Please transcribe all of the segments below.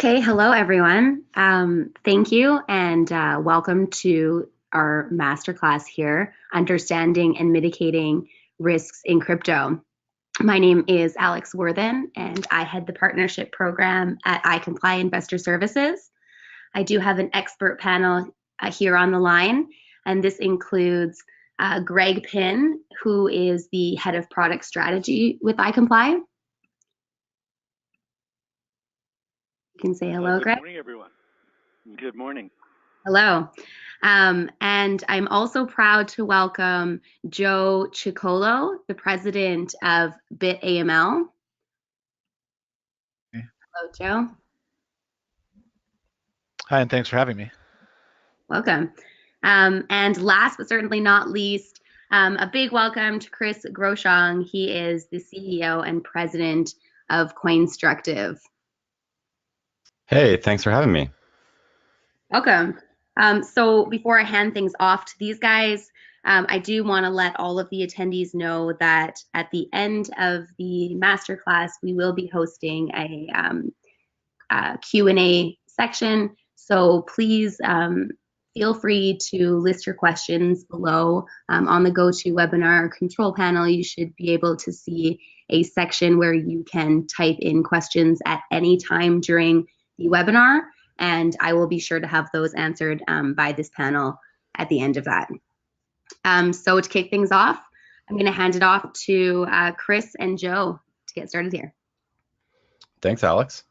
Okay, hello everyone. Thank you and welcome to our masterclass here, Understanding and Mitigating Risks in Crypto. My name is Alex Worthen and I head the partnership program at iComply Investor Services. I do have an expert panel here on the line, and this includes Greg Pinn, who is the head of product strategy with iComply. You can say hello, Greg. Good morning, everyone. Good morning. Hello. And I'm also proud to welcome Joe Ciccolo, the president of BitAML. Okay. Hello, Joe. Hi, and thanks for having me. Welcome. And last but certainly not least, a big welcome to Chris Groshong. He is the CEO and president of Coinstructive. Hey, thanks for having me. Welcome. So before I hand things off to these guys, I do want to let all of the attendees know that at the end of the masterclass, we will be hosting a Q&A section. So please feel free to list your questions below. On the GoToWebinar control panel, you should be able to see a section where you can type in questions at any time during the webinar, and I will be sure to have those answered by this panel at the end of that. So to kick things off, I'm going to hand it off to Chris and Joe to get started here. Thanks, Alex.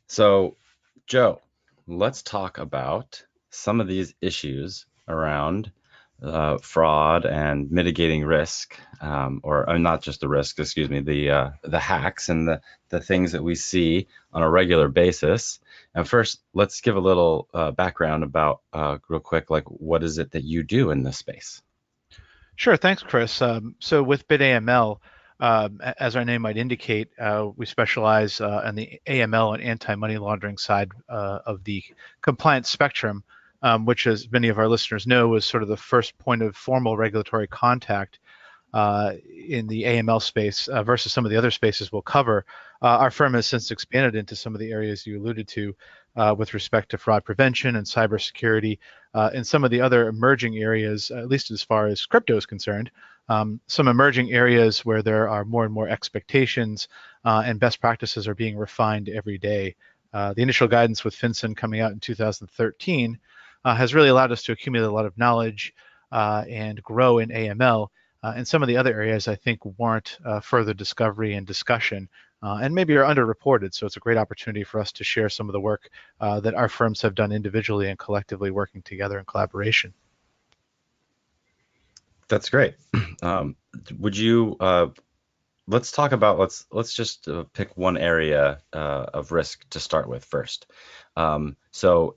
So, Joe, let's talk about some of these issues around fraud and mitigating risk, or not just the risk, excuse me, the hacks and the things that we see on a regular basis. And first, let's give a little background about, real quick, like what is it that you do in this space? Sure, thanks, Chris. So with BitAML, as our name might indicate, we specialize in the AML and anti-money laundering side of the compliance spectrum, which, as many of our listeners know, was sort of the first point of formal regulatory contact in the AML space versus some of the other spaces we'll cover. Our firm has since expanded into some of the areas you alluded to with respect to fraud prevention and cybersecurity and some of the other emerging areas, at least as far as crypto is concerned, some emerging areas where there are more and more expectations and best practices are being refined every day. The initial guidance with Fincen coming out in 2013 has really allowed us to accumulate a lot of knowledge and grow in AML. And some of the other areas I think warrant further discovery and discussion and maybe are underreported. So it's a great opportunity for us to share some of the work that our firms have done individually and collectively working together in collaboration. That's great. Would you, let's talk about, let's just pick one area of risk to start with first. So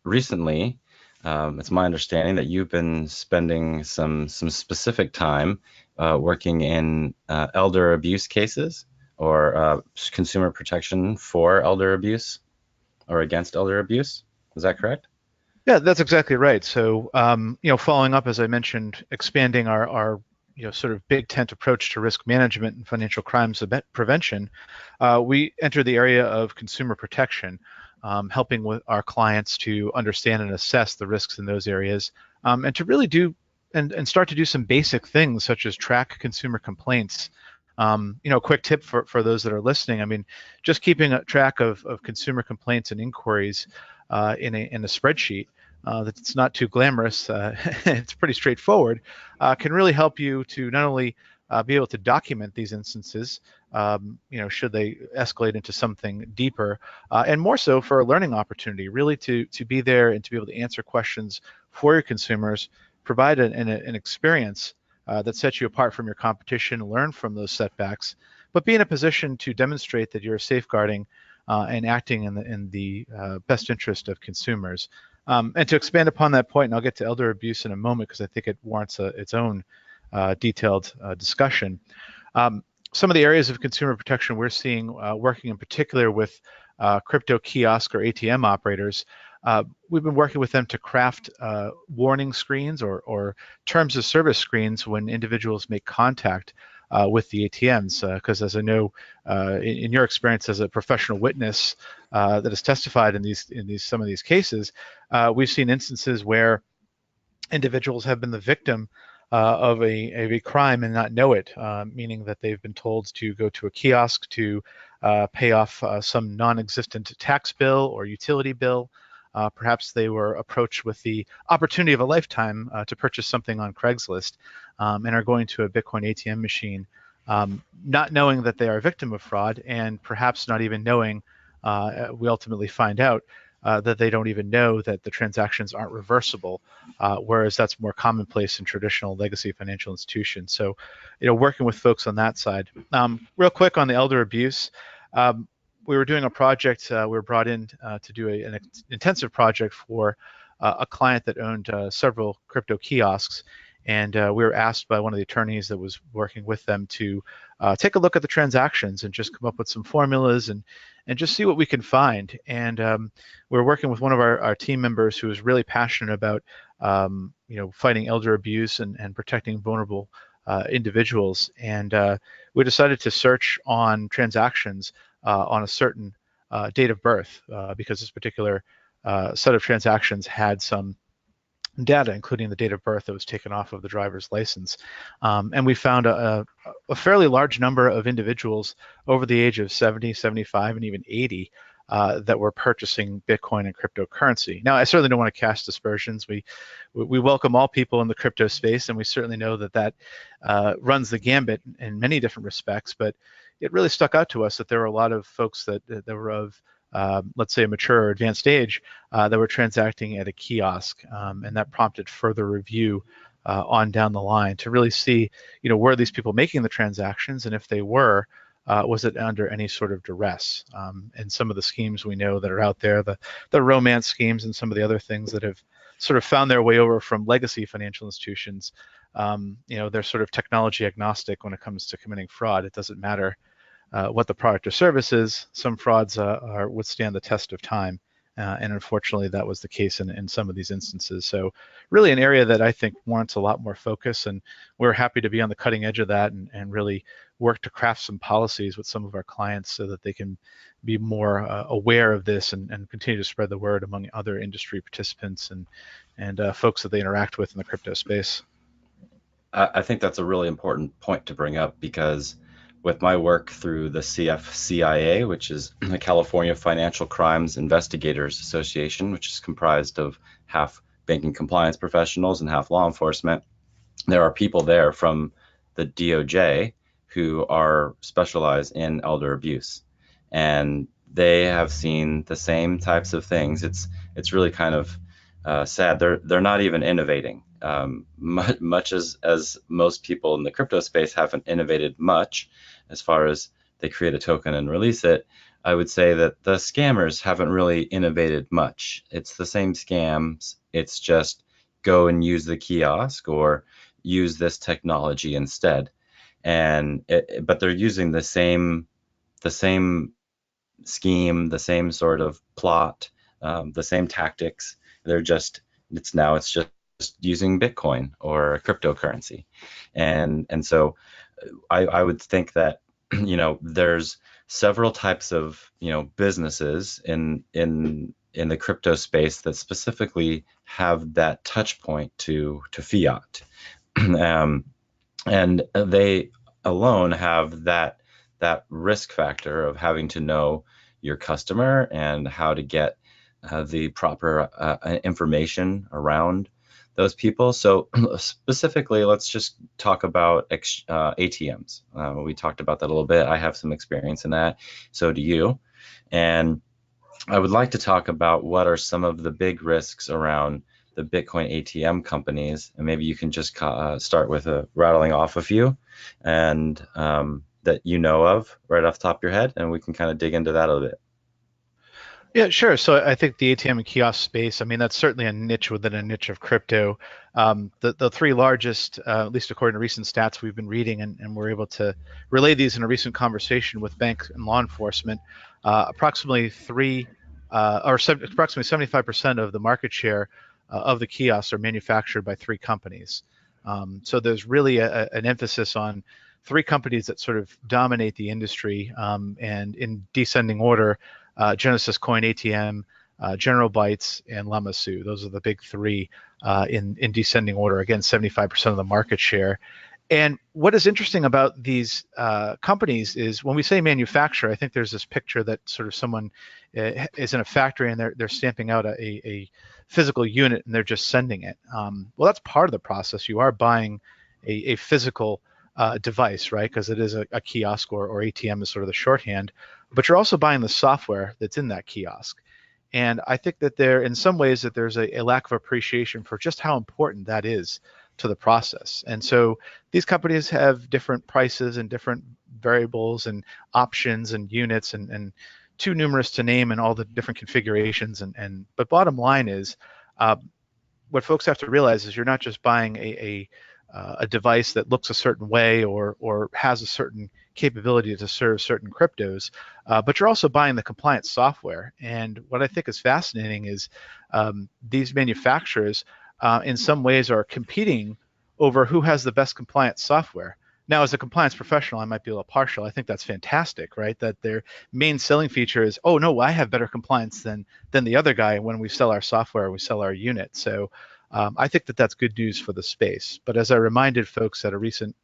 recently, it's my understanding that you've been spending some specific time working in elder abuse cases or consumer protection for elder abuse or against elder abuse. Is that correct? Yeah, that's exactly right. So, following up, as I mentioned, expanding our sort of big tent approach to risk management and financial crimes prevention, we entered the area of consumer protection. Helping with our clients to understand and assess the risks in those areas, and to really do and start to do some basic things such as track consumer complaints. A quick tip for those that are listening. I mean, just keeping a track of consumer complaints and inquiries in a spreadsheet that's not too glamorous. It's pretty straightforward. Can really help you to not only be able to document these instances, should they escalate into something deeper, and more so for a learning opportunity, really to be there and to be able to answer questions for your consumers, provide an experience that sets you apart from your competition, learn from those setbacks, but be in a position to demonstrate that you're safeguarding and acting in the best interest of consumers. And to expand upon that point, and I'll get to elder abuse in a moment because I think it warrants its own detailed discussion. Some of the areas of consumer protection we're seeing working in particular with crypto kiosk or ATM operators, we've been working with them to craft warning screens or terms of service screens when individuals make contact with the ATMs, because as I know, in your experience as a professional witness that has testified in some of these cases, we've seen instances where individuals have been the victim of a crime and not know it, meaning that they've been told to go to a kiosk to pay off some non-existent tax bill or utility bill. Perhaps they were approached with the opportunity of a lifetime to purchase something on Craigslist, and are going to a Bitcoin ATM machine, not knowing that they are a victim of fraud, and perhaps not even knowing, we ultimately find out, that they don't even know that the transactions aren't reversible, whereas that's more commonplace in traditional legacy financial institutions. So, working with folks on that side. Real quick on the elder abuse, we were doing a project. We were brought in to do an intensive project for a client that owned several crypto kiosks, and we were asked by one of the attorneys that was working with them to take a look at the transactions and just come up with some formulas and just see what we can find. And we're working with one of our team members who is really passionate about fighting elder abuse and protecting vulnerable individuals. And we decided to search on transactions on a certain date of birth, because this particular set of transactions had some data, including the date of birth that was taken off of the driver's license. And we found a fairly large number of individuals over the age of 70, 75, and even 80 that were purchasing Bitcoin and cryptocurrency. Now, I certainly don't want to cast aspersions. We welcome all people in the crypto space, and we certainly know that runs the gambit in many different respects, but it really stuck out to us that there were a lot of folks that were of let's say a mature or advanced age that were transacting at a kiosk, and that prompted further review on down the line to really see, were these people making the transactions, and if they were, was it under any sort of duress? And some of the schemes we know that are out there, the romance schemes and some of the other things that have sort of found their way over from legacy financial institutions, they're sort of technology agnostic when it comes to committing fraud. It doesn't matter what the product or service is. Some frauds withstand the test of time, and unfortunately that was the case in some of these instances. So really an area that I think warrants a lot more focus, and we're happy to be on the cutting edge of that and really work to craft some policies with some of our clients so that they can be more aware of this and continue to spread the word among other industry participants and folks that they interact with in the crypto space. I think that's a really important point to bring up, because with my work through the CFCIA, which is the California Financial Crimes Investigators Association, which is comprised of half banking compliance professionals and half law enforcement, there are people there from the DOJ who are specialized in elder abuse, and they have seen the same types of things. It's really kind of sad. They're not even innovating. Much as most people in the crypto space haven't innovated much as far as they create a token and release it, I would say that the scammers haven't really innovated much. It's the same scams. It's just go and use the kiosk or use this technology instead. But they're using the same scheme, the same sort of plot, the same tactics. It's just using Bitcoin or a cryptocurrency. And so I would think that, there's several types of, businesses in the crypto space that specifically have that touch point to fiat. And they alone have that risk factor of having to know your customer and how to get the proper information around those people. So specifically, let's just talk about ATMs. We talked about that a little bit. I have some experience in that. So do you. And I would like to talk about what are some of the big risks around the Bitcoin ATM companies. And maybe you can just start with rattling off a few and that you know of right off the top of your head, and we can kind of dig into that a little bit. Yeah, sure. So I think the ATM and kiosk space, that's certainly a niche within a niche of crypto. The three largest, at least according to recent stats we've been reading, and we're able to relay these in a recent conversation with banks and law enforcement, approximately 75% of the market share of the kiosks are manufactured by three companies. So there's really an emphasis on three companies that sort of dominate the industry, and in descending order, Genesis Coin ATM, General Bytes, and Lamassu. Those are the big three in descending order. Again, 75% of the market share. And what is interesting about these companies is when we say manufacturer, I think there's this picture that sort of someone is in a factory and they're stamping out a physical unit and they're just sending it. Well, that's part of the process. You are buying a physical device, right? Because it is a kiosk, or ATM is sort of the shorthand. But you're also buying the software that's in that kiosk. And I think that in some ways that there's a lack of appreciation for just how important that is to the process. And so these companies have different prices and different variables and options and units and too numerous to name, and all the different configurations. But bottom line is, what folks have to realize is you're not just buying a device that looks a certain way or has a certain capability to serve certain cryptos, but you're also buying the compliance software. And what I think is fascinating is these manufacturers in some ways are competing over who has the best compliance software. Now, as a compliance professional, I might be a little partial. I think that's fantastic, right? That their main selling feature is, oh no, I have better compliance than the other guy when we sell our software, we sell our unit. So I think that that's good news for the space. But as I reminded folks at a recent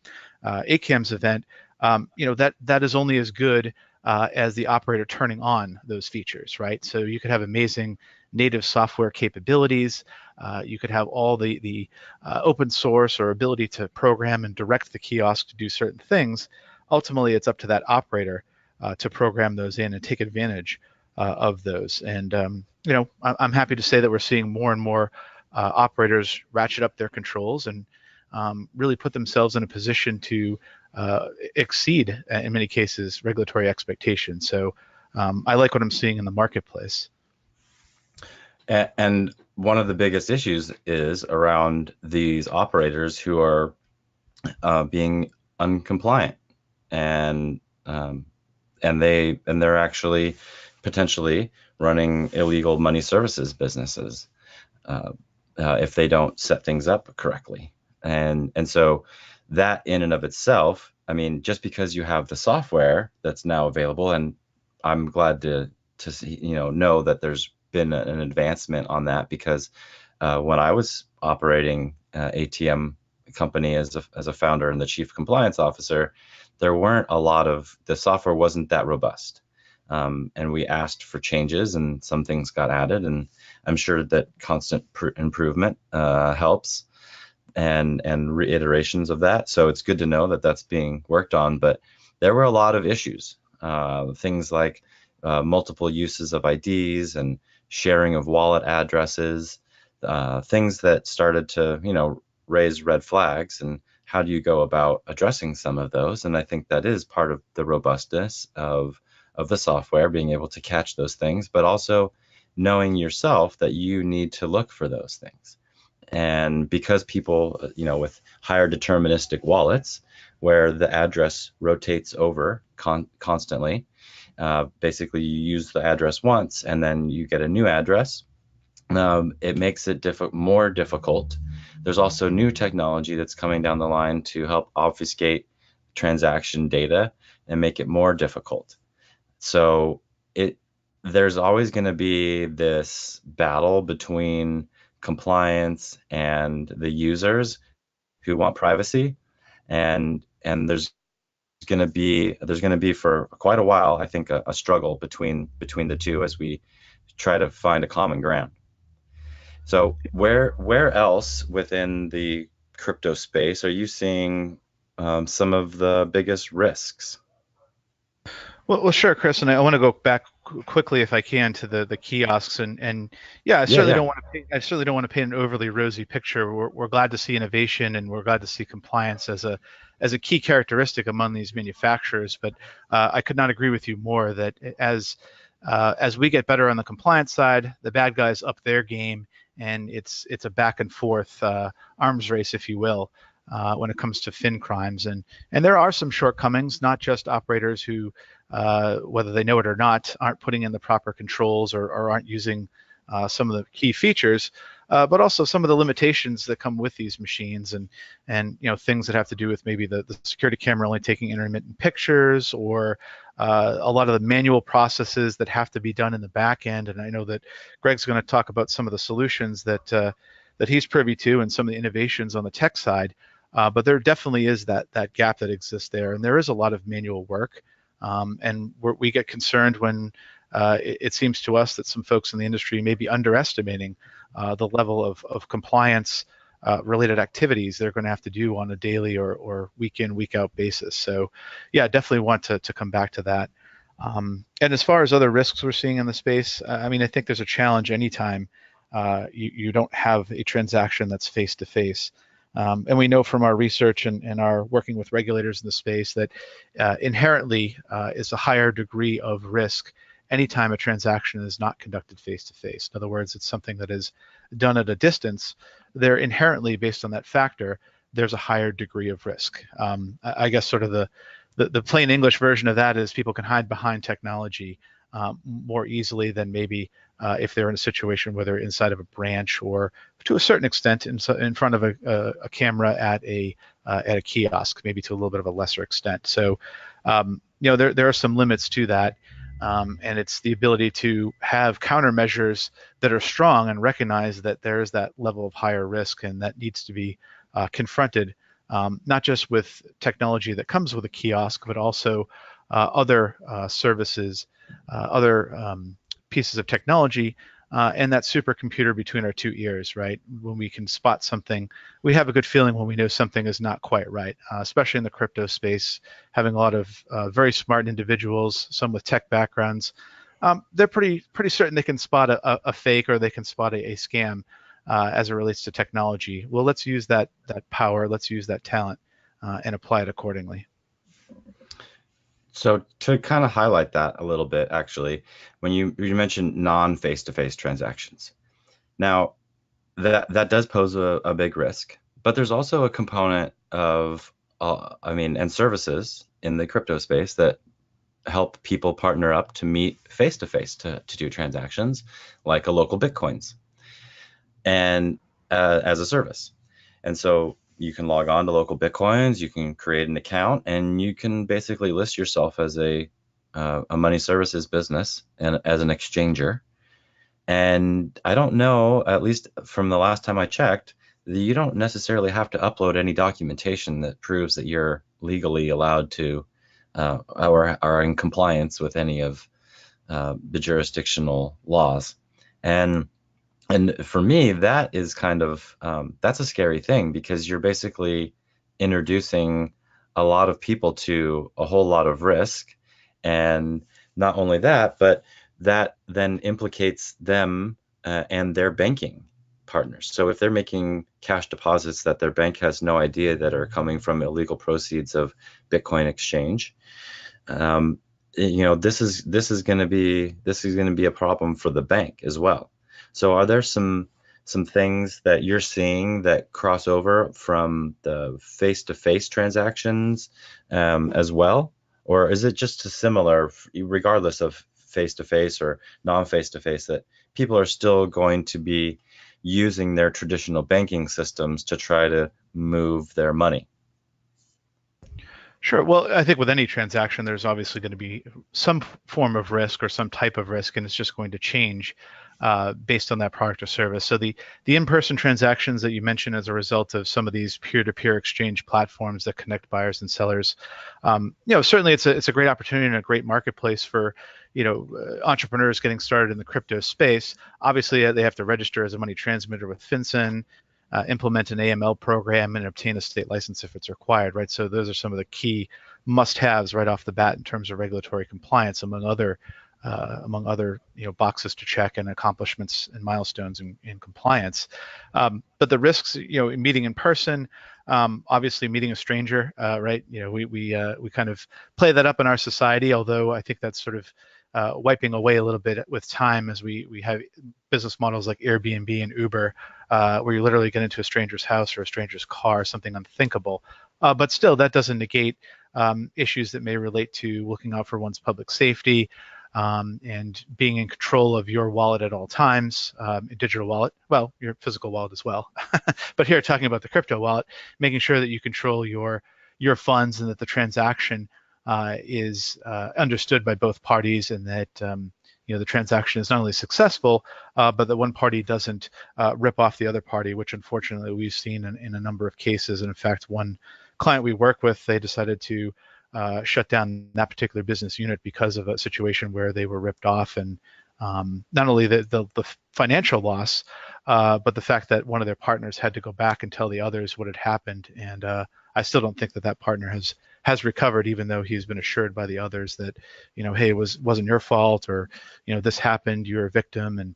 ACAMS event, that is only as good as the operator turning on those features, right? So you could have amazing native software capabilities. You could have all the open source or ability to program and direct the kiosk to do certain things. Ultimately, it's up to that operator to program those in and take advantage of those. And I'm happy to say that we're seeing more and more operators ratchet up their controls and really put themselves in a position to exceed, in many cases, regulatory expectations. So I like what I'm seeing in the marketplace. And one of the biggest issues is around these operators who are being uncompliant, and they're actually potentially running illegal money services businesses if they don't set things up correctly. And so that in and of itself, I mean, just because you have the software that's now available, and I'm glad to see, know that there's been an advancement on that, because when I was operating ATM company as a founder and the chief compliance officer, there weren't a lot of, the software wasn't that robust. And we asked for changes and some things got added, and I'm sure that constant improvement helps, and reiterations of that. So it's good to know that that's being worked on, but there were a lot of issues, things like multiple uses of IDs and sharing of wallet addresses, things that started to, raise red flags. And how do you go about addressing some of those? And I think that is part of the robustness of the software, being able to catch those things, but also knowing yourself that you need to look for those things. And because people, with higher deterministic wallets, where the address rotates over constantly, basically you use the address once and then you get a new address, it makes it more difficult. There's also new technology that's coming down the line to help obfuscate transaction data and make it more difficult. So there's always going to be this battle between compliance and the users who want privacy, and there's going to be for quite a while, I think, a struggle between the two as we try to find a common ground. So where else within the crypto space are you seeing some of the biggest risks? Well, sure, Chris, and I want to go back quickly, if I can, to the kiosks, and yeah, I certainly don't want to paint an overly rosy picture. We're glad to see innovation, and we're glad to see compliance as a key characteristic among these manufacturers. But I could not agree with you more that as we get better on the compliance side, the bad guys up their game, and it's a back and forth arms race, if you will, when it comes to fin crimes. And there are some shortcomings, not just operators who, whether they know it or not, aren't putting in the proper controls or aren't using some of the key features, but also some of the limitations that come with these machines, and things that have to do with maybe the security camera only taking intermittent pictures, or a lot of the manual processes that have to be done in the back end. And I know that Greg's going to talk about some of the solutions that he's privy to and some of the innovations on the tech side. But there definitely is that gap that exists there, and there is a lot of manual work. And we get concerned when it seems to us that some folks in the industry may be underestimating the level of compliance related activities they're going to have to do on a daily or week in, week out basis. So yeah, definitely want to come back to that. And as far as other risks we're seeing in the space, I mean, I think there's a challenge anytime you don't have a transaction that's face-to-face. And we know from our research and our working with regulators in the space that inherently is a higher degree of risk anytime a transaction is not conducted face-to-face. In other words, it's something that is done at a distance. They're inherently, based on that factor, there's a higher degree of risk. I guess sort of the plain English version of that is people can hide behind technology more easily than maybe if they're in a situation where they're inside of a branch, or to a certain extent in front of a camera at a kiosk, maybe to a little bit of a lesser extent. So there are some limits to that, and it's the ability to have countermeasures that are strong and recognize that there is that level of higher risk, and that needs to be confronted, not just with technology that comes with a kiosk, but also other services, other pieces of technology, and that supercomputer between our two ears, right? When we can spot something, we have a good feeling when we know something is not quite right, especially in the crypto space, having a lot of very smart individuals, some with tech backgrounds. They're pretty certain they can spot a fake, or they can spot a scam as it relates to technology. Well, let's use that power, let's use that talent and apply it accordingly. So to kind of highlight that a little bit, actually, when you mentioned non-face-to-face transactions, now that does pose a big risk, but there's also a component of, and services in the crypto space that help people partner up to meet face-to-face to do transactions, like a local Bitcoins, and as a service. And so you can log on to local Bitcoins, you can create an account, and you can basically list yourself as a money services business and as an exchanger. And I don't know, at least from the last time I checked, that you don't necessarily have to upload any documentation that proves that you're legally allowed to or are in compliance with any of the jurisdictional laws. And for me, that is kind of, that's a scary thing, because you're basically introducing a lot of people to a whole lot of risk. And not only that, but that then implicates them and their banking partners. So if they're making cash deposits that their bank has no idea that are coming from illegal proceeds of Bitcoin exchange, this is going to be a problem for the bank as well. So are there some things that you're seeing that cross over from the face-to-face transactions as well? Or is it just similar, regardless of face-to-face or non-face-to-face, that people are still going to be using their traditional banking systems to try to move their money? Sure. Well, I think with any transaction, there's obviously going to be some form of risk or some type of risk, and it's just going to change based on that product or service. So the in-person transactions that you mentioned as a result of some of these peer-to-peer exchange platforms that connect buyers and sellers, certainly it's a great opportunity and a great marketplace for entrepreneurs getting started in the crypto space. Obviously, they have to register as a money transmitter with Fincen, implement an AML program, and obtain a state license if it's required, right? So those are some of the key must-haves right off the bat in terms of regulatory compliance, among other boxes to check and accomplishments and milestones in compliance. But the risks, meeting in person, obviously meeting a stranger, right? We kind of play that up in our society, although I think that's sort of wiping away a little bit with time, as we have business models like Airbnb and Uber, where you literally get into a stranger's house or a stranger's car, something unthinkable. But still, that doesn't negate issues that may relate to looking out for one's public safety, and being in control of your wallet at all times, digital wallet, well, your physical wallet as well. But here, talking about the crypto wallet, making sure that you control your funds and that the transaction is understood by both parties, and that the transaction is not only successful, but that one party doesn't rip off the other party, which unfortunately we've seen in a number of cases. And in fact, one client we work with, they decided to shut down that particular business unit because of a situation where they were ripped off, and not only the financial loss, but the fact that one of their partners had to go back and tell the others what had happened. And I still don't think that partner has recovered, even though he's been assured by the others that, hey, it wasn't your fault, or, this happened, you're a victim, and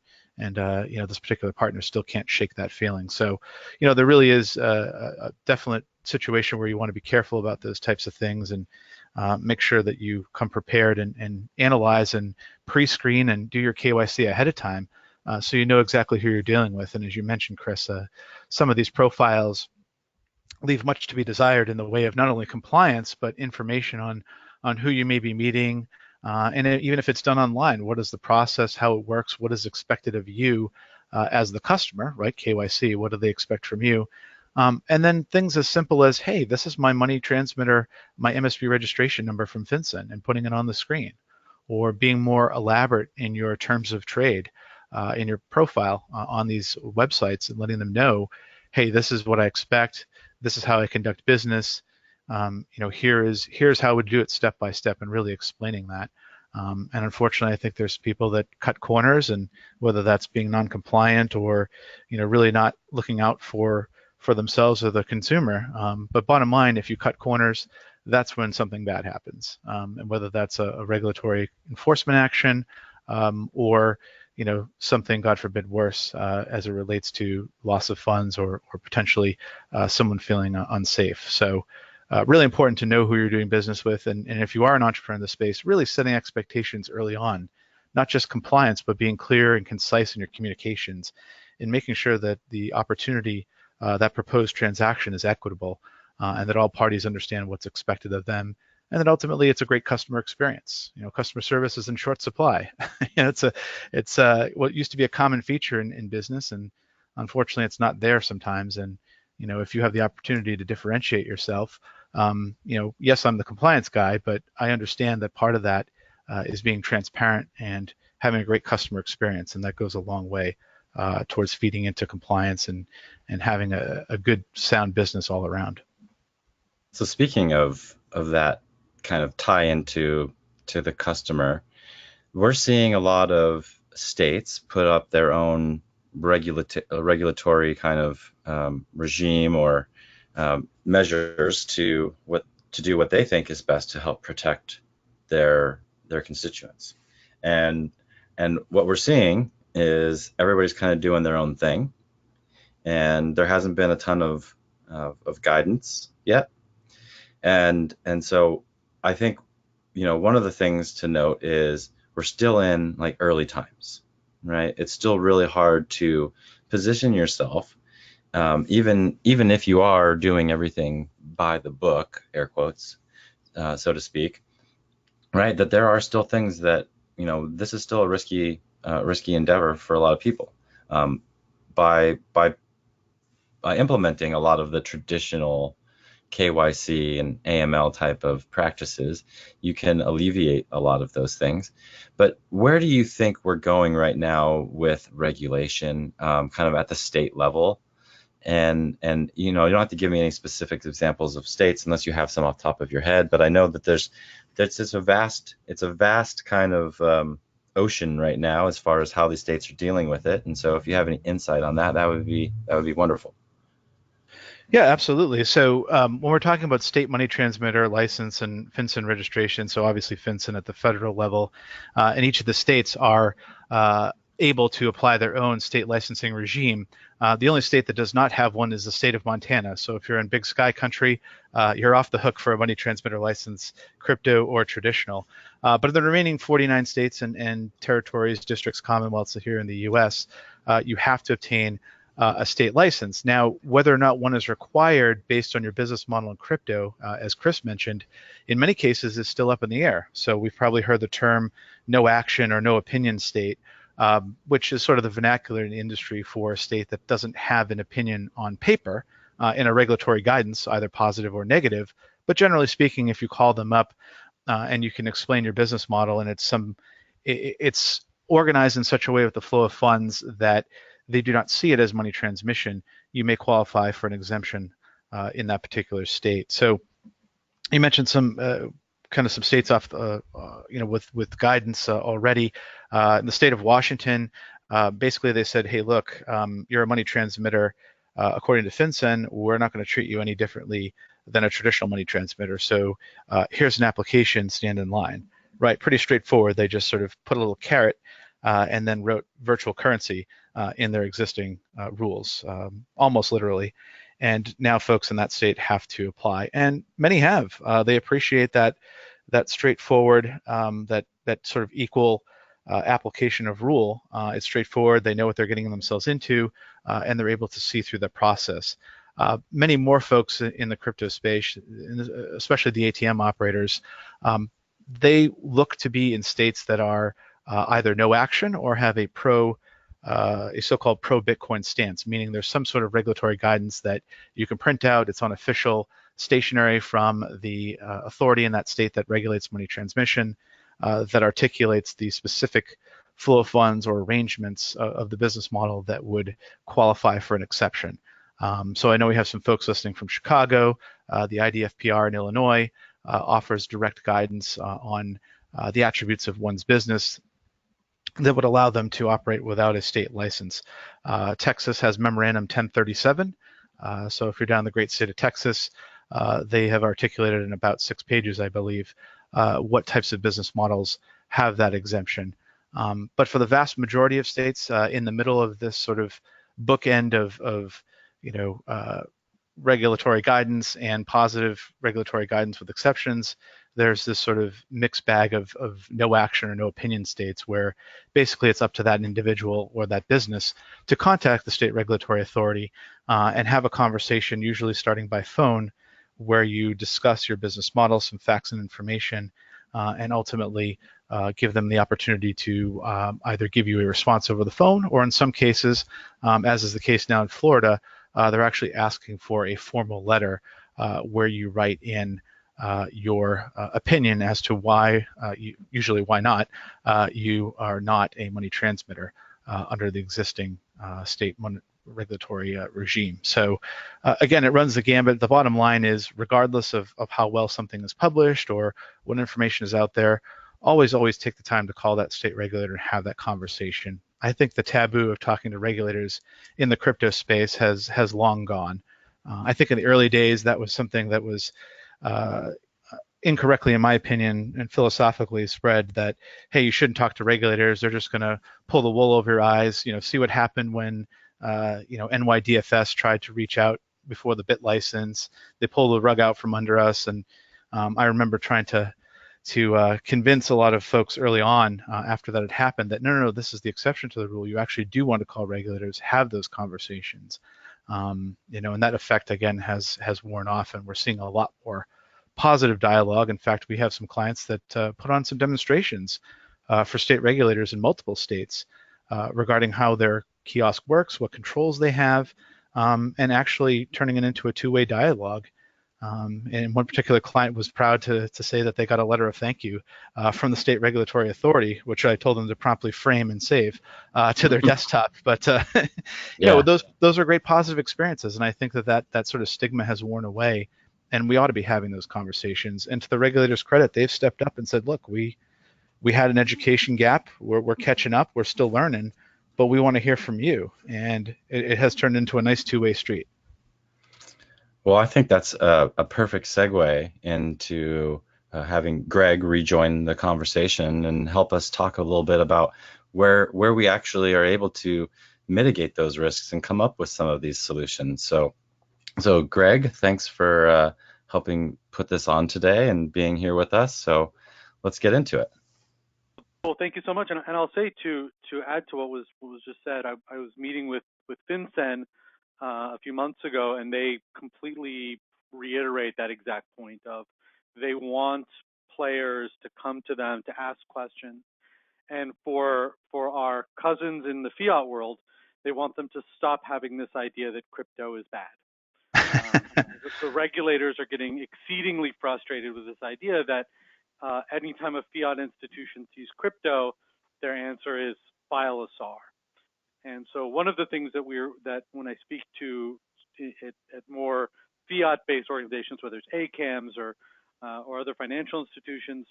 this particular partner still can't shake that feeling. So, there really is a definite situation where you want to be careful about those types of things, and make sure that you come prepared and analyze and pre-screen and do your KYC ahead of time, so you know exactly who you're dealing with. And as you mentioned, Chris, some of these profiles leave much to be desired in the way of not only compliance, but information on who you may be meeting, and even if it's done online, what is the process, how it works, what is expected of you as the customer, right? KYC, what do they expect from you? And then things as simple as, hey, this is my money transmitter, my MSB registration number from Fincen, and putting it on the screen, or being more elaborate in your terms of trade, in your profile on these websites, and letting them know, hey, this is what I expect. This is how I conduct business. Here's how we do it step by step, and really explaining that. And unfortunately, I think there's people that cut corners, and whether that's being non-compliant or, really not looking out for themselves or the consumer. But bottom line, if you cut corners, that's when something bad happens. And whether that's a regulatory enforcement action, or something, God forbid, worse, as it relates to loss of funds, or potentially someone feeling unsafe. So really important to know who you're doing business with. And if you are an entrepreneur in the space, really setting expectations early on, not just compliance, but being clear and concise in your communications, and making sure that the opportunity, that proposed transaction, is equitable, and that all parties understand what's expected of them, and that ultimately it's a great customer experience. Customer service is in short supply. It's what used to be a common feature in business, and unfortunately it's not there sometimes. And if you have the opportunity to differentiate yourself, yes, I'm the compliance guy, but I understand that part of that is being transparent and having a great customer experience, and that goes a long way towards feeding into compliance and having a good, sound business all around. So speaking of that kind of tie into the customer, we're seeing a lot of states put up their own regulatory kind of regime, or measures to do what they think is best to help protect their constituents. And what we're seeing is everybody's kind of doing their own thing, and there hasn't been a ton of guidance yet. And so I think, one of the things to note is we're still in like early times, right? It's still really hard to position yourself, even if you are doing everything by the book, air quotes, so to speak, right? That there are still things that, this is still a risky endeavor for a lot of people. By implementing a lot of the traditional KYC and AML type of practices, you can alleviate a lot of those things. But where do you think we're going right now with regulation, kind of at the state level? And you don't have to give me any specific examples of states unless you have some off the top of your head. But I know that it's a vast kind of ocean right now as far as how the states are dealing with it. And so if you have any insight on that, that would be wonderful. Yeah, absolutely. So when we're talking about state money transmitter license and Fincen registration, so obviously Fincen at the federal level, and each of the states are able to apply their own state licensing regime. The only state that does not have one is the state of Montana. So if you're in Big Sky country, you're off the hook for a money transmitter license, crypto or traditional. But in the remaining 49 states and territories, districts, commonwealths here in the U.S., you have to obtain a state license. Now, whether or not one is required based on your business model in crypto, as Chris mentioned, in many cases is still up in the air. So we've probably heard the term no action or no opinion state, which is sort of the vernacular in the industry for a state that doesn't have an opinion on paper in a regulatory guidance, either positive or negative. But generally speaking, if you call them up and you can explain your business model, and it's organized in such a way with the flow of funds that they do not see it as money transmission, you may qualify for an exemption in that particular state. So you mentioned some kind of some states off, with guidance already. In the state of Washington, basically they said, hey, look, you're a money transmitter. According to Fincen, we're not going to treat you any differently than a traditional money transmitter. So here's an application, stand in line. Right, pretty straightforward. They just sort of put a little carrot and then wrote virtual currency in their existing rules, almost literally. And now folks in that state have to apply, and many have. They appreciate that straightforward, that sort of equal application of rule. It's straightforward. They know what they're getting themselves into, and they're able to see through the process. Many more folks in the crypto space, especially the ATM operators, they look to be in states that are either no action or have a so-called pro-Bitcoin stance, meaning there's some sort of regulatory guidance that you can print out. It's unofficial, stationary from the authority in that state that regulates money transmission, that articulates the specific flow of funds or arrangements of the business model that would qualify for an exception. So I know we have some folks listening from Chicago. The IDFPR in Illinois offers direct guidance on the attributes of one's business that would allow them to operate without a state license. Texas has Memorandum 1037. So if you're down in the great state of Texas, they have articulated in about 6 pages, I believe, what types of business models have that exemption. But for the vast majority of states in the middle of this sort of bookend of regulatory guidance and positive regulatory guidance with exceptions, there's this sort of mixed bag of no action or no opinion states where basically it's up to that individual or that business to contact the state regulatory authority and have a conversation, usually starting by phone, where you discuss your business model, some facts and information, and ultimately give them the opportunity to either give you a response over the phone, or in some cases, as is the case now in Florida, they're actually asking for a formal letter where you write in your opinion as to why, usually why not, you are not a money transmitter under the existing state regulatory regime. So again, it runs the gambit. The bottom line is, regardless of how well something is published or what information is out there, always take the time to call that state regulator and have that conversation. I think the taboo of talking to regulators in the crypto space has long gone. I think in the early days that was something that was incorrectly, in my opinion, and philosophically spread, that, hey, you shouldn't talk to regulators. They're just going to pull the wool over your eyes. See what happened when NYDFS tried to reach out before the BIT license. They pulled the rug out from under us, and I remember trying to convince a lot of folks early on after that had happened that no, this is the exception to the rule. You actually do want to call regulators, have those conversations, and that effect again has worn off, and we're seeing a lot more positive dialogue. In fact, we have some clients that put on some demonstrations for state regulators in multiple states regarding how their kiosk works, what controls they have, and actually turning it into a two-way dialogue. And one particular client was proud to say that they got a letter of thank you from the state regulatory authority, which I told them to promptly frame and save to their desktop. But those are great positive experiences, and I think that sort of stigma has worn away, and we ought to be having those conversations. And to the regulators' credit, they've stepped up and said, look, we had an education gap. We're catching up. We're still learning, but we want to hear from you. And it has turned into a nice two-way street. Well, I think that's a perfect segue into having Greg rejoin the conversation and help us talk a little bit about where we actually are able to mitigate those risks and come up with some of these solutions. So Greg, thanks for helping put this on today and being here with us. So let's get into it. Well, thank you so much. And I'll say to add to what was just said, I was meeting with with Fincen a few months ago, and they completely reiterate that exact point of they want players to come to them to ask questions. And for our cousins in the fiat world, they want them to stop having this idea that crypto is bad. The regulators are getting exceedingly frustrated with this idea that anytime a fiat institution sees crypto, their answer is file a SAR. And so one of the things that when I speak to at more fiat-based organizations, whether it's ACAMs or other financial institutions,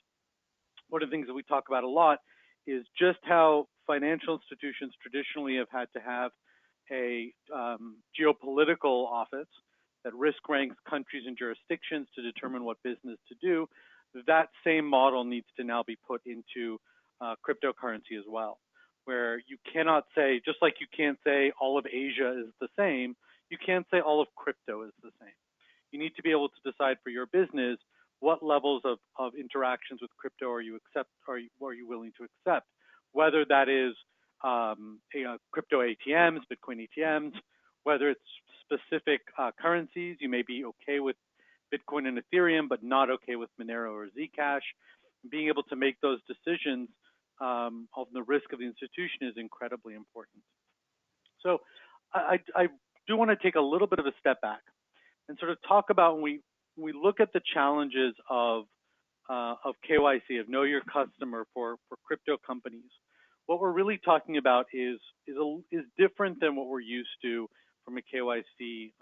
one of the things that we talk about a lot is just how financial institutions traditionally have had to have a geopolitical office that risk ranks countries and jurisdictions to determine what business to do. That same model needs to now be put into cryptocurrency as well, where you cannot say, just like you can't say all of Asia is the same, you can't say all of crypto is the same. You need to be able to decide for your business what levels of interactions with crypto are you willing to accept, whether that is crypto ATMs, Bitcoin ATMs, whether it's specific currencies. You may be okay with Bitcoin and Ethereum, but not okay with Monero or Zcash. Being able to make those decisions of the risk of the institution is incredibly important. So I do want to take a little bit of a step back and sort of talk about when we look at the challenges of KYC, of know your customer for crypto companies. What we're really talking about is different than what we're used to from a KYC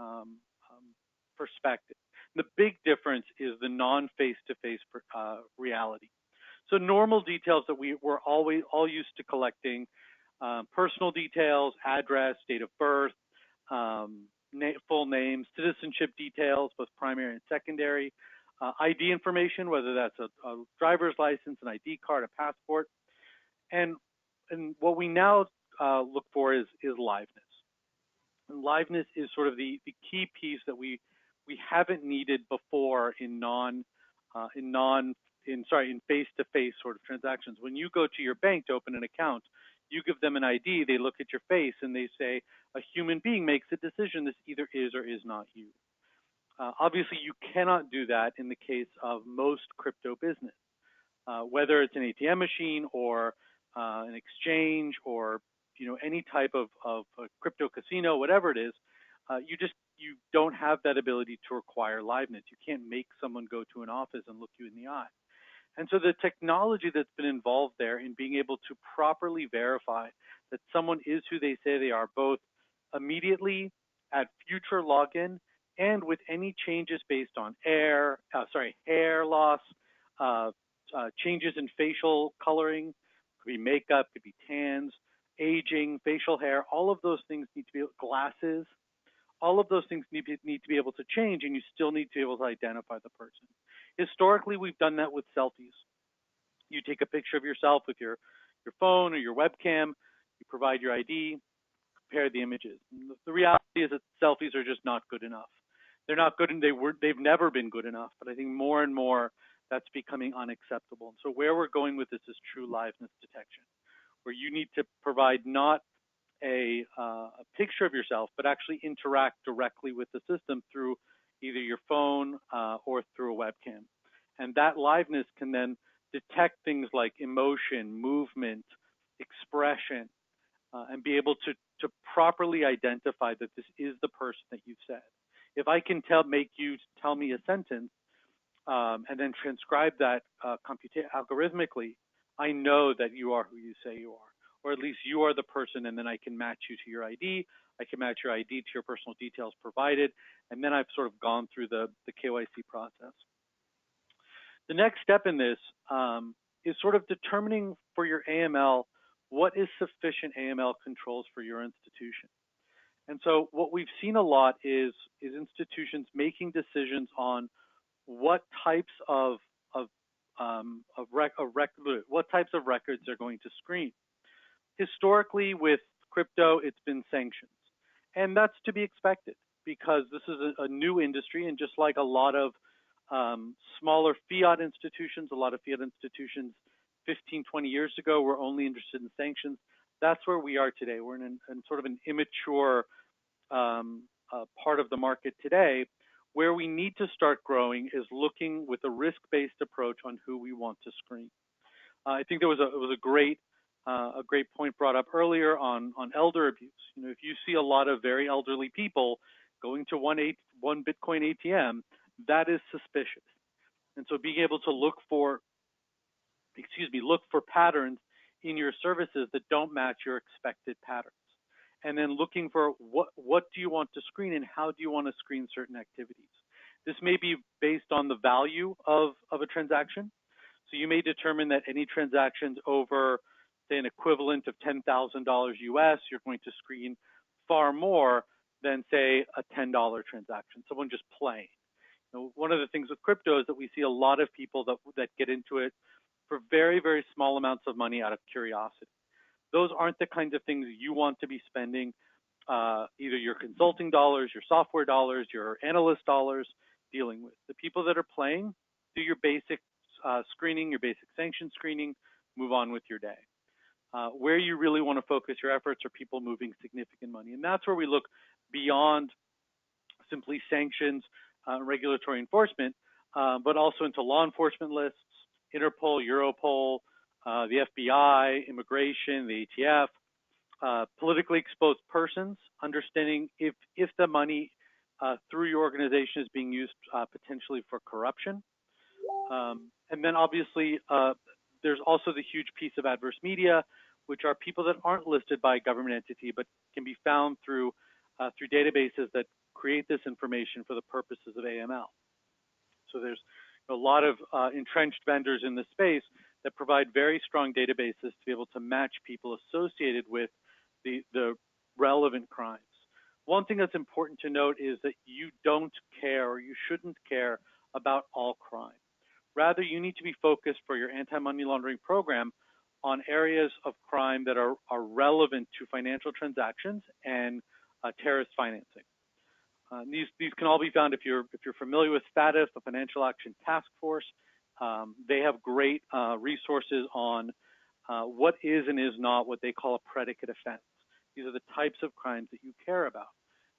perspective. The big difference is the non-face-to-face reality. So normal details that we're all used to collecting, personal details, address, date of birth, full name, citizenship details, both primary and secondary, ID information, whether that's a driver's license, an ID card, a passport, and what we now look for is liveness. And liveness is sort of the key piece that we haven't needed before in face-to-face sort of transactions. When you go to your bank to open an account, you give them an ID, they look at your face, and they say, a human being makes a decision, this either is or is not you. Obviously, you cannot do that in the case of most crypto business, whether it's an ATM machine or an exchange or any type of a crypto casino, whatever it is. You don't have that ability to require liveness. You can't make someone go to an office and look you in the eye. And so the technology that's been involved there in being able to properly verify that someone is who they say they are, both immediately at future login and with any changes based on hair loss, changes in facial coloring, could be makeup, could be tans, aging, facial hair, all of those things need to be, glasses, all of those things need to be able to change, and you still need to be able to identify the person. Historically, we've done that with selfies. You take a picture of yourself with your phone or your webcam, you provide your ID, compare the images. The reality is that selfies are just not good enough. They're not good, and they've never been good enough, but I think more and more that's becoming unacceptable. And so where we're going with this is true liveness detection, where you need to provide not a picture of yourself, but actually interact directly with the system through either your phone or through a webcam. And that liveness can then detect things like emotion, movement, expression, and be able to properly identify that this is the person that you've said. If I can make you tell me a sentence and then transcribe that algorithmically, I know that you are who you say you are, or at least you are the person, and then I can match you to your ID. I can match your ID to your personal details provided, and then I've sort of gone through the KYC process. The next step in this is sort of determining for your AML what is sufficient AML controls for your institution. And so what we've seen a lot is institutions making decisions on what types of records they're going to screen. Historically, with crypto, it's been sanctions, and that's to be expected because this is a new industry, and just like a lot of smaller fiat institutions, 15, 20 years ago were only interested in sanctions. That's where we are today. We're in sort of an immature part of the market today. Where we need to start growing is looking with a risk-based approach on who we want to screen. I think it was a great point brought up earlier on elder abuse. You know, if you see a lot of very elderly people going to one Bitcoin ATM, that is suspicious. And so being able to look for patterns in your services that don't match your expected patterns. And then looking for what do you want to screen and how do you want to screen certain activities. This may be based on the value of a transaction. So you may determine that any transactions over, say, an equivalent of $10,000 US, you're going to screen far more than, say, a $10 transaction, someone just playing. You know, one of the things with crypto is that we see a lot of people that get into it for very, very small amounts of money out of curiosity. Those aren't the kinds of things you want to be spending either your consulting dollars, your software dollars, your analyst dollars dealing with. The people that are playing, do your basic screening, your basic sanction screening, move on with your day. Where you really want to focus your efforts are people moving significant money. And that's where we look beyond simply sanctions, regulatory enforcement, but also into law enforcement lists, Interpol, Europol, the FBI, immigration, the ATF, politically exposed persons, understanding if the money through your organization is being used potentially for corruption. And then obviously, there's also the huge piece of adverse media, which are people that aren't listed by a government entity, but can be found through databases that create this information for the purposes of AML. So there's a lot of entrenched vendors in the space that provide very strong databases to be able to match people associated with the relevant crimes. One thing that's important to note is that you don't care, or you shouldn't care, about all crime. Rather, you need to be focused for your anti-money laundering program on areas of crime that are relevant to financial transactions and terrorist financing. These can all be found if you're familiar with FATF, the Financial Action Task Force. They have great resources on what is and is not what they call a predicate offense. These are the types of crimes that you care about.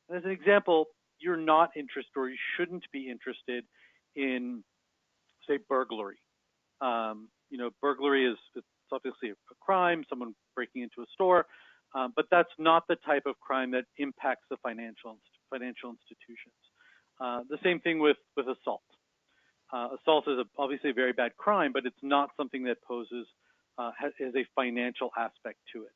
And as an example, you're not interested, or you shouldn't be interested in, say, burglary. You know, burglary it's obviously a crime, someone breaking into a store, but that's not the type of crime that impacts the financial institutions. The same thing with assault. Assault is obviously a very bad crime, but it's not something that poses has a financial aspect to it.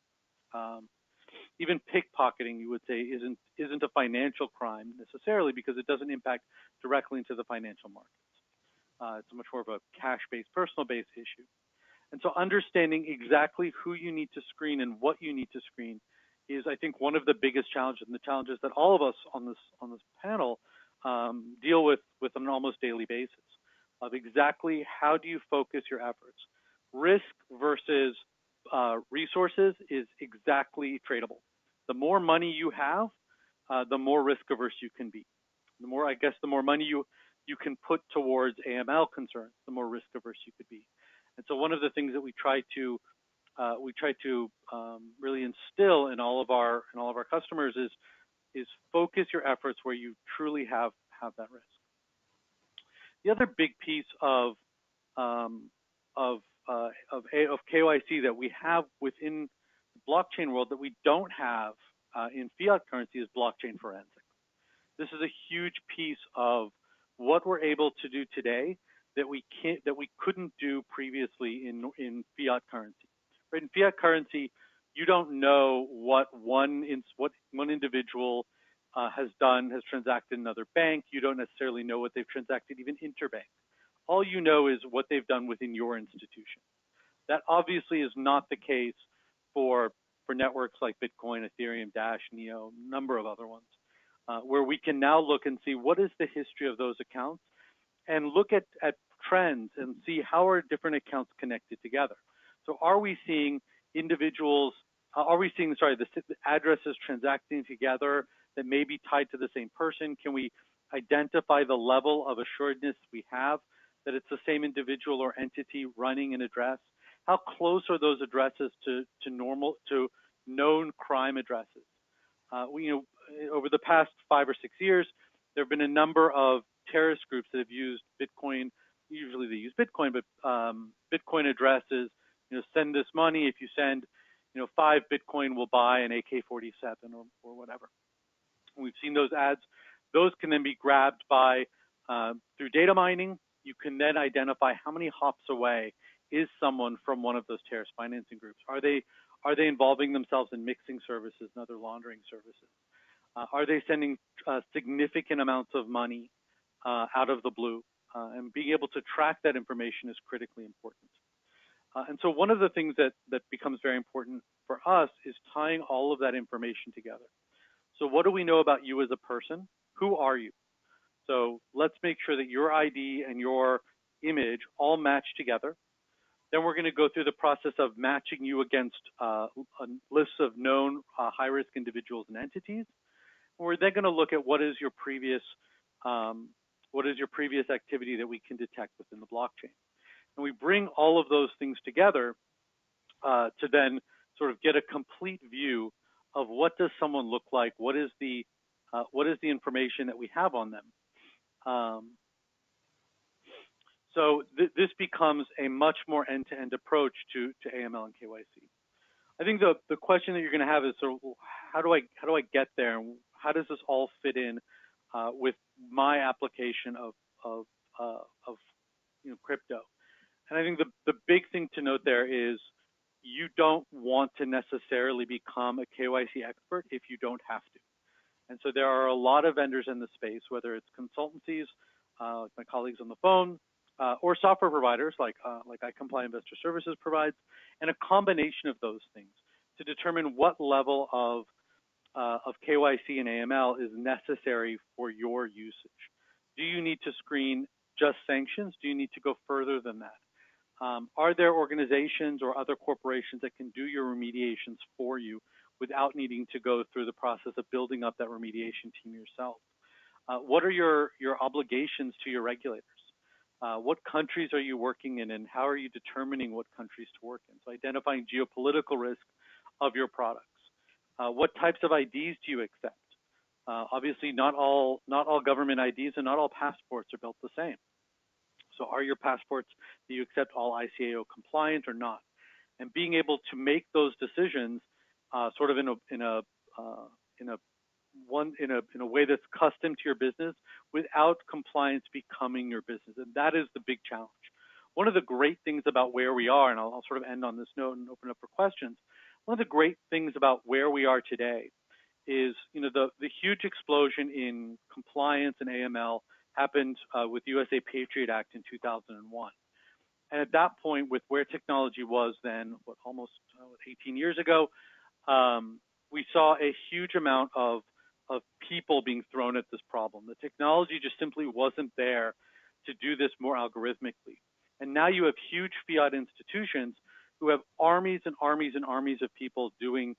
Even pickpocketing, you would say, isn't a financial crime necessarily, because it doesn't impact directly into the financial markets. It's much more of a cash-based, personal-based issue. And so understanding exactly who you need to screen and what you need to screen is, I think, one of the biggest challenges, and the challenges that all of us on this panel deal with on an almost daily basis, of exactly how do you focus your efforts. Risk versus resources is exactly tradable. The more money you have, the more risk averse you can be. The more money you can put towards AML concerns, the more risk averse you could be. And so one of the things that we try to really instill in all of our customers is focus your efforts where you truly have that risk. The other big piece of KYC that we have within the blockchain world that we don't have in fiat currency is blockchain forensics. This is a huge piece of what we're able to do today that we couldn't do previously in fiat currency. Right? In fiat currency, you don't know what one individual has transacted in another bank. You don't necessarily know what they've transacted even interbank. All you know is what they've done within your institution. That obviously is not the case for networks like Bitcoin, Ethereum, Dash, Neo, a number of other ones, where we can now look and see what is the history of those accounts and look at trends and see how are different accounts connected together. So are we seeing individuals, the addresses transacting together that may be tied to the same person? Can we identify the level of assuredness we have that it's the same individual or entity running an address? How close are those addresses to known crime addresses. Over the past 5 or 6 years, there have been a number of terrorist groups that have used Bitcoin. Usually they use Bitcoin, but Bitcoin addresses. Send this money. If you send, 5 Bitcoin, we'll buy an AK-47 or whatever. We've seen those ads. Those can then be grabbed by through data mining. You can then identify how many hops away is someone from one of those terrorist financing groups. Are they involving themselves in mixing services and other laundering services? Are they sending significant amounts of money out of the blue? And being able to track that information is critically important. And so one of the things that becomes very important for us is tying all of that information together. So what do we know about you as a person? Who are you? So let's make sure that your ID and your image all match together. Then we're going to go through the process of matching you against a list of known high-risk individuals and entities. And we're then going to look at what is your previous activity that we can detect within the blockchain. And we bring all of those things together to then sort of get a complete view of what does someone look like, what is the information that we have on them. So this becomes a much more end-to-end approach to AML and KYC. I think the question that you're going to have is, so how do I get there? And how does this all fit in with my application of crypto? And I think the big thing to note there is you don't want to necessarily become a KYC expert if you don't have to. And so there are a lot of vendors in the space, whether it's consultancies, like my colleagues on the phone, or software providers like iComply Investor Services provides, and a combination of those things to determine what level of KYC and AML is necessary for your usage. Do you need to screen just sanctions? Do you need to go further than that? Are there organizations or other corporations that can do your remediations for you without needing to go through the process of building up that remediation team yourself? What are your obligations to your regulators? What countries are you working in, and how are you determining what countries to work in? So identifying geopolitical risk of your products. What types of IDs do you accept? Obviously, not all government IDs and not all passports are built the same. So are your passports, do you accept all ICAO compliant or not? And being able to make those decisions sort of in a way that's custom to your business without compliance becoming your business. And that is the big challenge. One of the great things about where we are, and I'll sort of end on this note and open up for questions. One of the great things about where we are today is, the huge explosion in compliance and AML happened with USA Patriot Act in 2001. And at that point, with where technology was then, almost 18 years ago, we saw a huge amount of people being thrown at this problem. The technology just simply wasn't there to do this more algorithmically. And now you have huge fiat institutions who have armies and armies and armies of people doing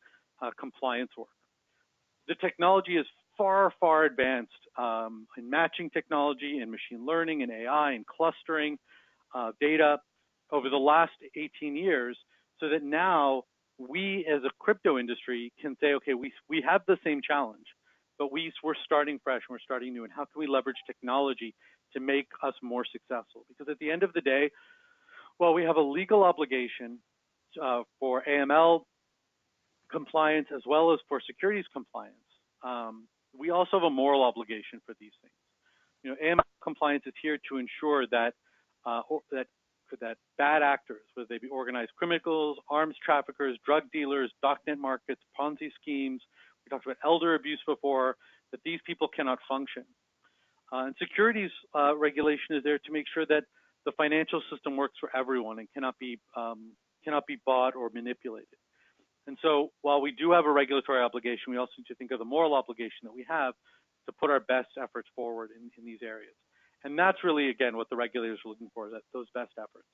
compliance work. The technology is far, far advanced in matching technology, in machine learning, and AI, and clustering data over the last 18 years, so that now we as a crypto industry can say, okay, we have the same challenge, but we're starting fresh and we're starting new, and how can we leverage technology to make us more successful? Because at the end of the day, while we have a legal obligation for AML compliance as well as for securities compliance, we also have a moral obligation for these things. AML compliance is here to ensure that that bad actors, whether they be organized criminals, arms traffickers, drug dealers, darknet markets, Ponzi schemes, we talked about elder abuse before, that these people cannot function. And securities regulation is there to make sure that the financial system works for everyone and cannot be bought or manipulated. And so while we do have a regulatory obligation, we also need to think of the moral obligation that we have to put our best efforts forward in these areas. And that's really, again, what the regulators are looking for, those best efforts.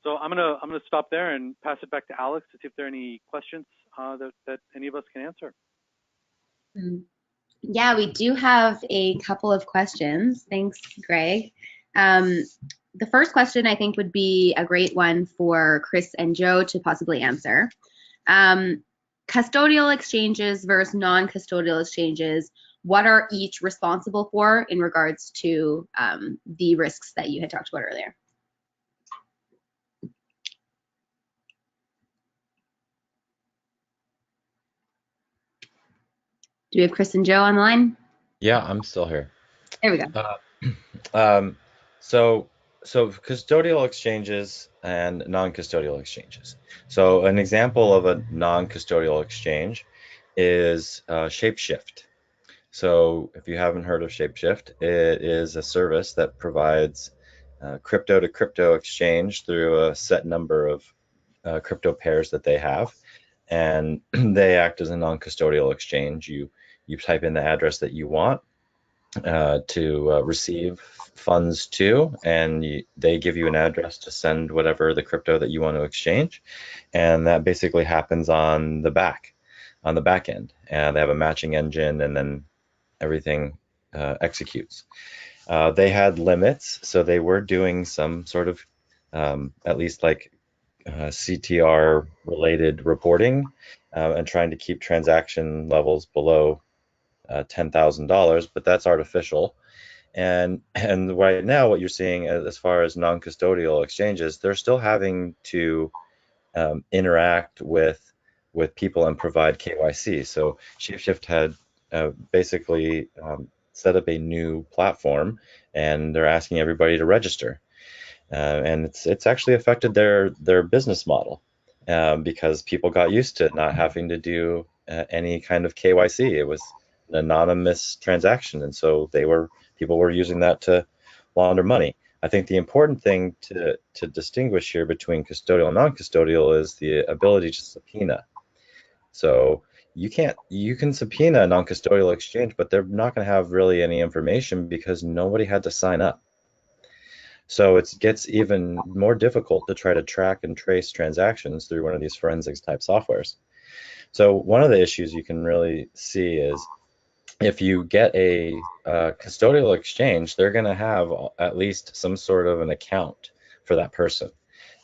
So I'm gonna stop there and pass it back to Alex to see if there are any questions that any of us can answer. Yeah, we do have a couple of questions. Thanks, Greg. The first question I think would be a great one for Chris and Joe to possibly answer. custodial exchanges versus non-custodial exchanges, what are each responsible for in regards to the risks that you had talked about earlier? Do we have Chris and Joe on the line? Yeah, I'm still here. There we go. So custodial exchanges and non-custodial exchanges. So an example of a non-custodial exchange is Shapeshift. So if you haven't heard of Shapeshift, it is a service that provides crypto to crypto exchange through a set number of crypto pairs that they have, and they act as a non-custodial exchange. You type in the address that you want to receive funds to, and they give you an address to send whatever the crypto that you want to exchange, and that basically happens on the back end. And they have a matching engine, and then everything executes. They had limits, so they were doing some sort of at least like CTR related reporting and trying to keep transaction levels below $10,000, but that's artificial. And right now, what you're seeing as far as non-custodial exchanges, they're still having to interact with people and provide KYC. So Shapeshift had basically set up a new platform, and they're asking everybody to register. And it's actually affected their business model because people got used to not having to do any kind of KYC. It was an anonymous transaction, and so people were using that to launder money. I think the important thing to distinguish here between custodial and non-custodial is the ability to subpoena. So you can subpoena a non-custodial exchange, but they're not going to have really any information because nobody had to sign up. So it gets even more difficult to try to track and trace transactions through one of these forensics type softwares. So one of the issues you can really see is if you get a custodial exchange, they're going to have at least some sort of an account for that person.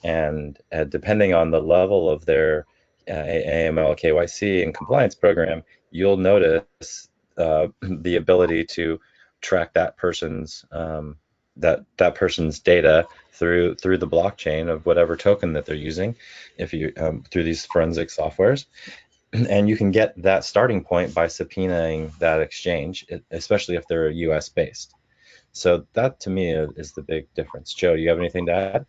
And depending on the level of their AML, KYC, and compliance program, you'll notice the ability to track that person's that person's data through the blockchain of whatever token that they're using, if you through these forensic softwares. And you can get that starting point by subpoenaing that exchange, especially if they're US based. So that to me is the big difference. Joe, do you have anything to add?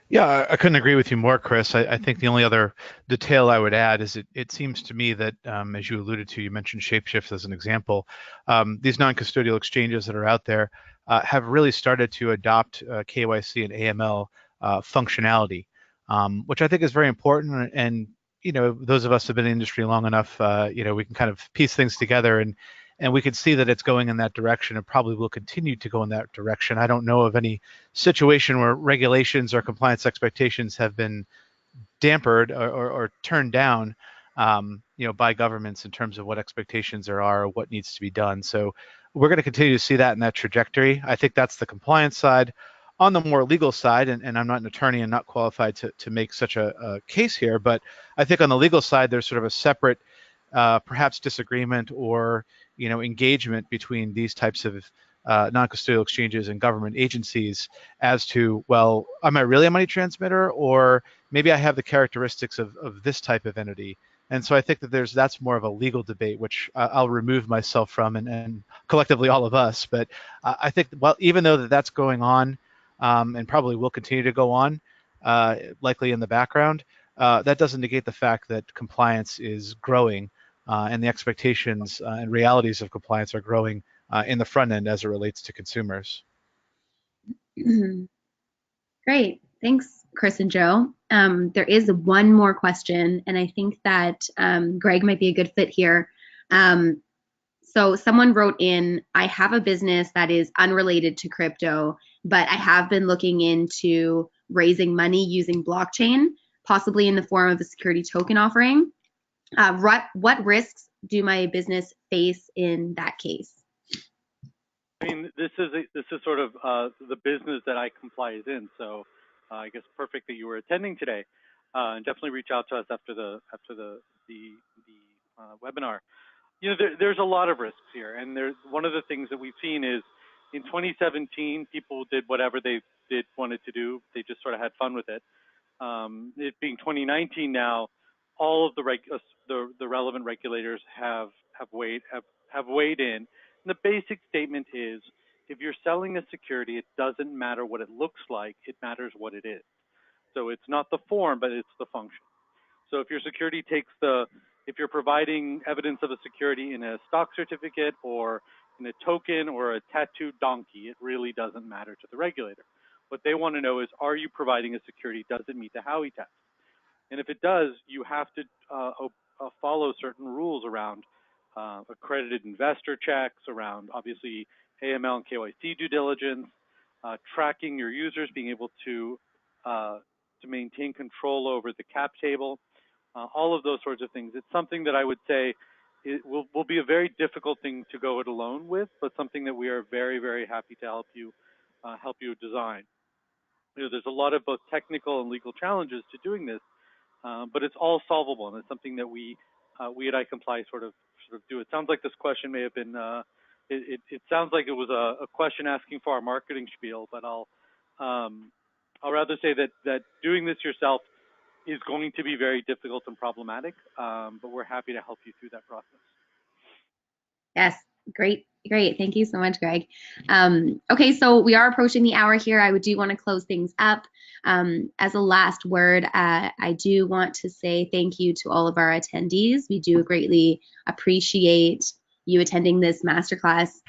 Yeah, I couldn't agree with you more, Chris. I think the only other detail I would add is it seems to me that, as you alluded to, you mentioned Shapeshift as an example. These non-custodial exchanges that are out there have really started to adopt KYC and AML functionality, which I think is very important. And those of us who have been in the industry long enough, we can kind of piece things together, and we can see that it's going in that direction and probably will continue to go in that direction. I don't know of any situation where regulations or compliance expectations have been dampered or turned down, by governments in terms of what expectations there are or what needs to be done. So we're going to continue to see that in that trajectory. I think that's the compliance side. On the more legal side, and I'm not an attorney and not qualified to make such a case here, but I think on the legal side, there's sort of a separate perhaps disagreement or engagement between these types of non-custodial exchanges and government agencies as to, well, am I really a money transmitter, or maybe I have the characteristics of this type of entity? And so I think that that's more of a legal debate, which I'll remove myself from, and collectively all of us. But I think, well, even though that's going on, and probably will continue to go on, likely in the background, that doesn't negate the fact that compliance is growing, and the expectations and realities of compliance are growing in the front end as it relates to consumers. Great. Thanks, Chris and Joe. There is one more question, and I think that Greg might be a good fit here. So someone wrote in, I have a business that is unrelated to crypto, but I have been looking into raising money using blockchain, possibly in the form of a security token offering. What risks do my business face in that case? I mean, this is sort of the business that iComply is in. So I guess perfect that you were attending today. and definitely reach out to us after the webinar. You know, there's a lot of risks here, and there's one of the things that we've seen is in 2017, people did whatever they wanted to do. They just sort of had fun with it. It being 2019 now, all of the relevant regulators have weighed in. And the basic statement is, if you're selling a security, it doesn't matter what it looks like, it matters what it is. So it's not the form, but it's the function. So if your security if you're providing evidence of a security in a stock certificate or in a token or a tattooed donkey, it really doesn't matter to the regulator. What they want to know is, are you providing a security? Does it meet the Howey test? And if it does, you have to follow certain rules around accredited investor checks, around obviously AML and KYC due diligence, tracking your users, being able to maintain control over the cap table, all of those sorts of things. It's something that I would say it will be a very difficult thing to go it alone with, but something that we are very, very happy to help you design. You know, there's a lot of both technical and legal challenges to doing this, but it's all solvable, and it's something that we at iComply sort of do. It sounds like this question may have been, it sounds like it was a question asking for our marketing spiel, but I'll rather say that doing this yourself is going to be very difficult and problematic, but we're happy to help you through that process. Yes, great. Thank you so much, Greg. Okay, so we are approaching the hour here. I do want to close things up. As a last word, I do want to say thank you to all of our attendees. We do greatly appreciate you attending this masterclass.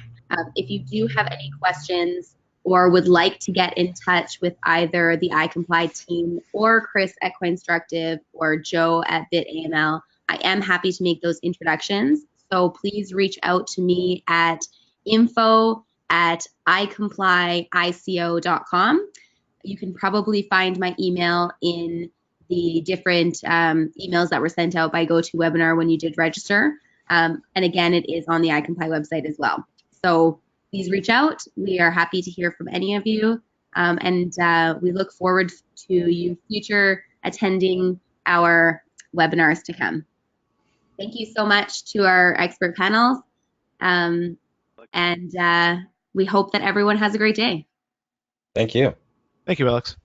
If you do have any questions or would like to get in touch with either the iComply team or Chris at Coinstructive or Joe at BitAML, I am happy to make those introductions. So please reach out to me at info@icomplyico.com. You can probably find my email in the different emails that were sent out by GoToWebinar when you did register. And again, it is on the iComply website as well. So please reach out. We are happy to hear from any of you. And we look forward to you future attending our webinars to come. Thank you so much to our expert panels. And we hope that everyone has a great day. Thank you. Thank you, Alex.